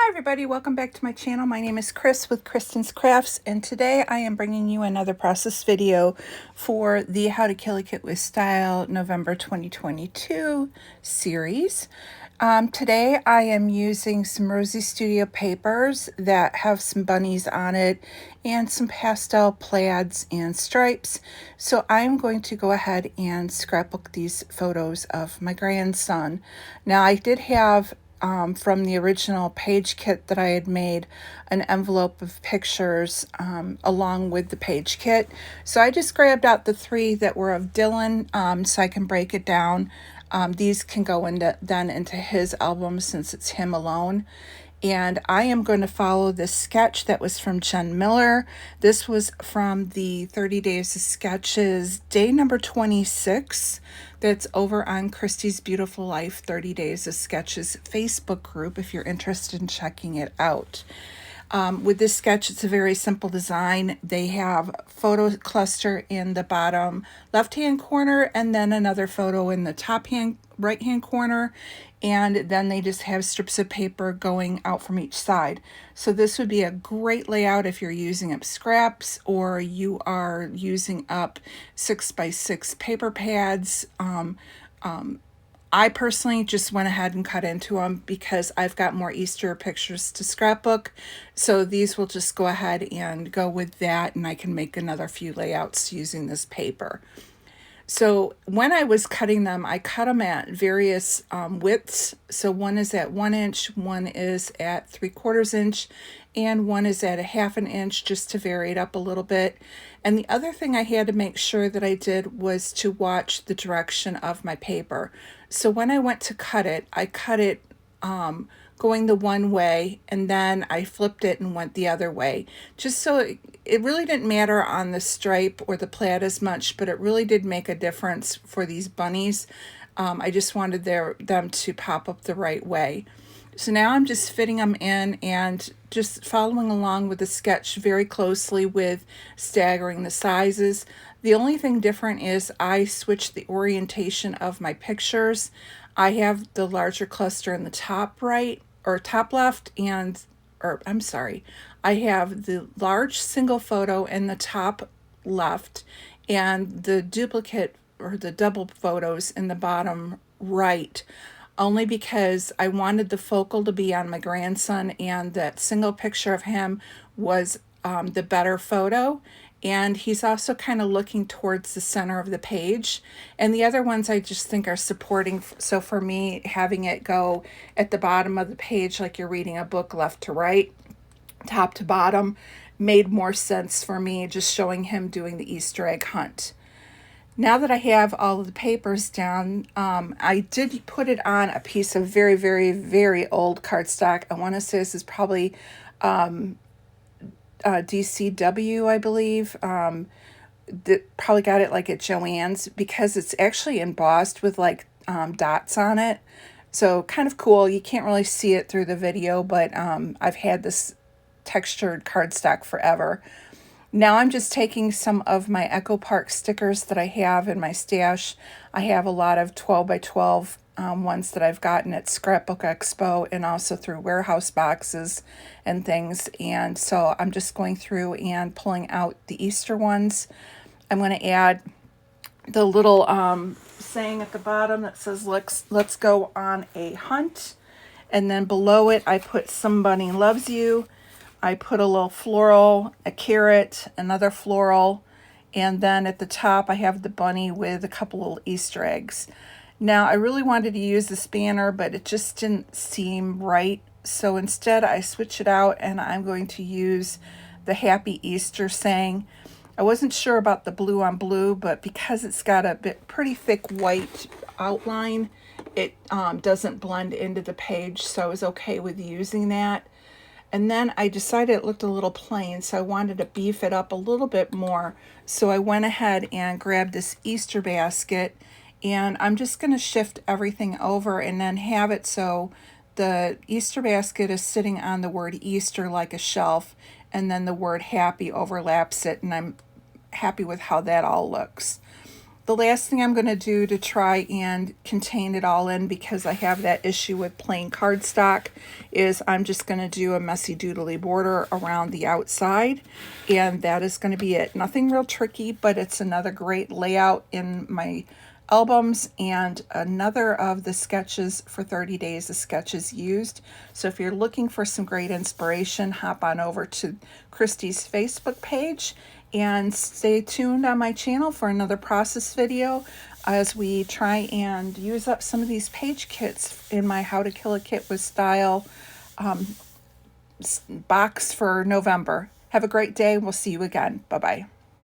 Hi everybody, welcome back to my channel. My name is Chris with Kristen's Crafts, and today I am bringing you another process video for the How to Kill a Kit with Style November 2022 series. Today I am using some Rosie Studio papers that have some bunnies on it and some pastel plaids and stripes. So I'm going to go ahead and scrapbook these photos of my grandson. Now I did have from the original page kit that I had made, an envelope of pictures along with the page kit. So I just grabbed out the three that were of Dylan so I can break it down. These can go into his album since it's him alone. And I am going to follow this sketch that was from Jen Miller. This was from the 30 Days of Sketches, day number 26. That's over on Christy's Beautiful Life 30 Days of Sketches Facebook group if you're interested in checking it out. With this sketch, it's a very simple design. They have photo cluster in the bottom left-hand corner and then another photo in the top right-hand corner. And then they just have strips of paper going out from each side. So this would be a great layout if you're using up scraps or you are using up 6x6 paper pads. I personally just went ahead and cut into them because I've got more Easter pictures to scrapbook. So these will just go ahead and go with that, and I can make another few layouts using this paper. So when I was cutting them, I cut them at various widths. So one is at 1 inch, one is at 3/4 inch, and one is at 1/2 inch, just to vary it up a little bit. And the other thing I had to make sure that I did was to watch the direction of my paper. So when I went to cut it, I cut it going the one way, and then I flipped it and went the other way, just so it really didn't matter on the stripe or the plaid as much, but it really did make a difference for these bunnies. I just wanted them to pop up the right way. So now I'm just fitting them in and just following along with the sketch very closely with staggering the sizes. The only thing different is I switched the orientation of my pictures. I have the larger cluster in the top right or top left, I have the large single photo in the top left and the duplicate or the double photos in the bottom right, only because I wanted the focal to be on my grandson, and that single picture of him was the better photo. And he's also kind of looking towards the center of the page. And the other ones I just think are supporting. So for me, having it go at the bottom of the page like you're reading a book left to right, top to bottom, made more sense for me, just showing him doing the Easter egg hunt. Now that I have all of the papers down, I did put it on a piece of very, very, very old cardstock. I want to say this is probably DCW, I believe. That probably got it like at Joann's, because it's actually embossed with like dots on it. So kind of cool. You can't really see it through the video, but I've had this textured cardstock forever. Now I'm just taking some of my Echo Park stickers that I have in my stash. I have a lot of 12 by 12 ones that I've gotten at Scrapbook Expo and also through warehouse boxes and things. And so I'm just going through and pulling out the Easter ones. I'm going to add the little saying at the bottom that says, let's go on a hunt. And then below it, I put Somebody Loves You. I put a little floral, a carrot, another floral, and then at the top I have the bunny with a couple little Easter eggs. Now I really wanted to use this banner, but it just didn't seem right. So instead I switch it out and I'm going to use the Happy Easter saying. I wasn't sure about the blue on blue, but because it's got a pretty thick white outline, it doesn't blend into the page, so I was okay with using that. And then I decided it looked a little plain, so I wanted to beef it up a little bit more. So I went ahead and grabbed this Easter basket, and I'm just going to shift everything over and then have it so the Easter basket is sitting on the word Easter like a shelf, and then the word happy overlaps it, and I'm happy with how that all looks. The last thing I'm going to do to try and contain it all in, because I have that issue with plain cardstock, is I'm just going to do a messy doodly border around the outside, and that is going to be it. Nothing real tricky, but it's another great layout in my albums and another of the sketches for 30 days of sketches used. So if you're looking for some great inspiration, hop on over to Christy's Facebook page and stay tuned on my channel for another process video as we try and use up some of these page kits in my How to Kill a Kit with Style box for November. Have a great day. We'll see you again. Bye-bye.